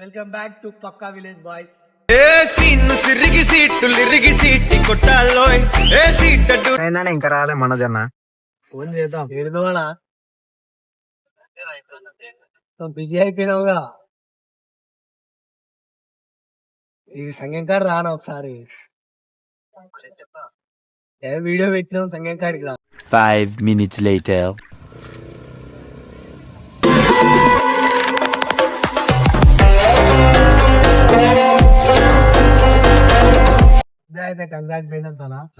Welcome back to Pakka village boys. ఇంకా రాలే మన జన్న ఫోన్ చేద్దాం. ఏడుదోనా బిజీ అయిపోయినావుగా. ఇది సంగంకారు రాను ఒకసారి వీడియో పెట్టినాం. సంగంకారికి రా. 5 minutes later.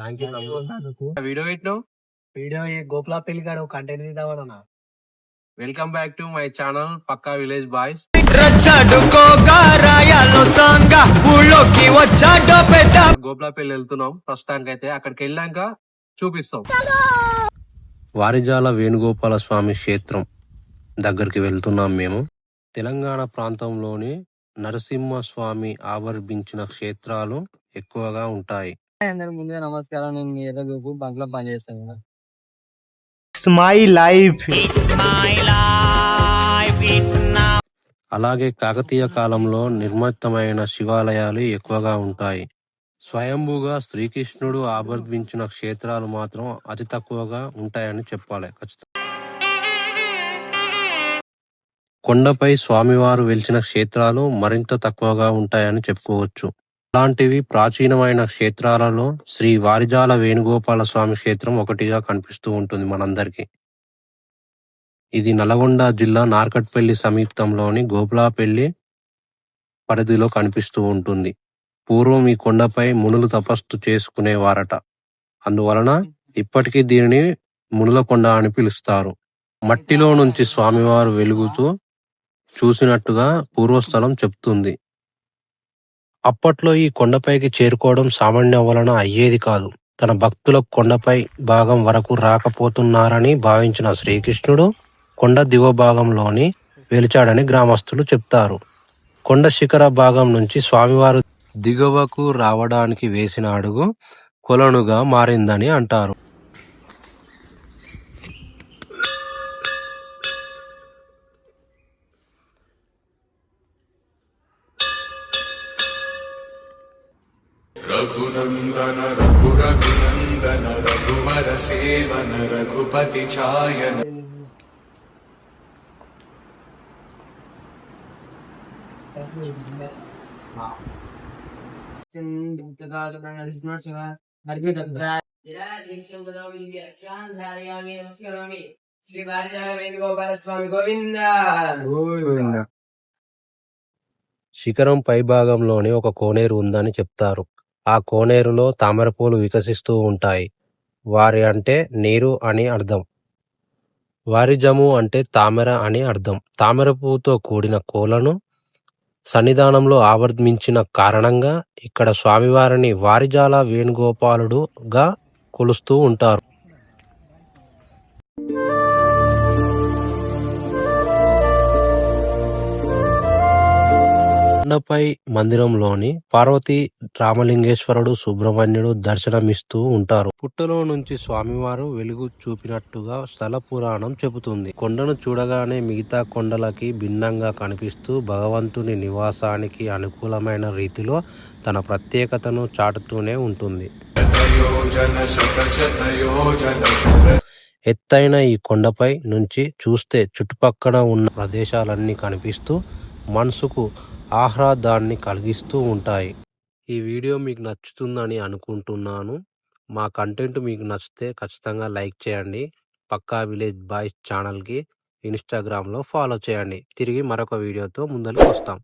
అయితే వీడియో పెట్టినావు. వీడియో ఈ గోపులా పెళ్లి కాడ కంటెంట్ తీద్దామన్నా. Welcome back to my channel pakka village boys. Gopulapalli వెళ్తున్నాం ప్రస్తుతానికి. అయితే అక్కడికి వెళ్ళాక చూపిస్తాం. వారిజాల వేణుగోపాల స్వామి క్షేత్రం దగ్గరికి వెళ్తున్నాం మేము. తెలంగాణ ప్రాంతంలోని నరసింహస్వామి ఆవిర్భించిన క్షేత్రాలు ఎక్కువగా ఉంటాయి. అందరి ముందుగా నమస్కారం. నేను మీ ఎర్రగోపు బంక్లో పనిచేస్తాను కదా. అలాగే కాకతీయ కాలంలో నిర్మితమైన శివాలయాలు ఎక్కువగా ఉంటాయి. స్వయంభూగా శ్రీకృష్ణుడు ఆవిర్భించిన క్షేత్రాలు మాత్రం అతి తక్కువగా ఉంటాయని చెప్పాలి. ఖచ్చితంగా కొండపై స్వామివారు వెలిసిన క్షేత్రాలు మరింత తక్కువగా ఉంటాయని చెప్పుకోవచ్చు. అలాంటివి ప్రాచీనమైన క్షేత్రాలలో శ్రీ వారిజాల వేణుగోపాల స్వామి క్షేత్రం ఒకటిగా కనిపిస్తూ ఉంటుంది మనందరికి. ఇది నల్గొండ జిల్లా నార్కట్పల్లి సమీపంలోని గోపులాపల్లి పరిధిలో కనిపిస్తూ ఉంటుంది. పూర్వం ఈ కొండపై మునులు తపస్సు చేసుకునేవారట. అందువలన ఇప్పటికీ దీనిని మునుల కొండ అని పిలుస్తారు. మట్టిలో నుంచి స్వామివారు వెలుగుతూ చూసినట్టుగా పూర్వస్థలం చెప్తుంది. అప్పట్లో ఈ కొండపైకి చేరుకోవడం సామాన్యం వలన అయ్యేది కాదు. తన భక్తులకు కొండపై భాగం వరకు రాకపోతున్నారని భావించిన శ్రీకృష్ణుడు కొండ దిగువ భాగంలోని వెలిచాడని గ్రామస్తులు చెప్తారు. కొండ శిఖర భాగం నుంచి స్వామివారు దిగువకు రావడానికి వేసిన అడుగు కొలనుగా మారిందని అంటారు. రఘునందన రఘురఘునందన రఘువర సేవన రఘుపతి ఛాయన. శిఖరం పై భాగంలోని ఒక కోనేరు ఉందని చెప్తారు. ఆ కోనేరులో తామరపూలు వికసిస్తూ ఉంటాయి. వారి అంటే నీరు అని అర్థం. వారిజము అంటే తామర అని అర్థం. తామర పువ్వుతో కూడిన కోలను సన్నిధానంలో ఆవిర్భించిన కారణంగా ఇక్కడ స్వామివారిని వారిజాల వేణుగోపాలుడుగా కొలుస్తూ ఉంటారు. కొండపై మందిరంలోని పార్వతీ రామలింగేశ్వరుడు సుబ్రహ్మణ్యుడు దర్శనమిస్తూ ఉంటారు. పుట్టలో నుంచి స్వామివారు వెలుగు చూపినట్టుగా స్థల పురాణం చెబుతుంది. కొండను చూడగానే మిగతా కొండలకి భిన్నంగా కనిపిస్తూ భగవంతుని నివాసానికి అనుకూలమైన రీతిలో తన ప్రత్యేకతను చాటుతూనే ఉంటుంది. ఎత్తైన ఈ కొండపై నుంచి చూస్తే చుట్టుపక్కల ఉన్న ప్రదేశాలన్నీ కనిపిస్తూ మనసుకు ఆహ్లాదాన్ని కలిగిస్తూ ఉంటాయి. ఈ వీడియో మీకు నచ్చుతుందని అనుకుంటున్నాను. మా కంటెంట్ మీకు నచ్చితే ఖచ్చితంగా లైక్ చేయండి. పక్కా విలేజ్ బాయ్స్ ఛానల్కి ఇన్స్టాగ్రామ్లో ఫాలో చేయండి. తిరిగి మరొక వీడియోతో ముందరికి వస్తాం.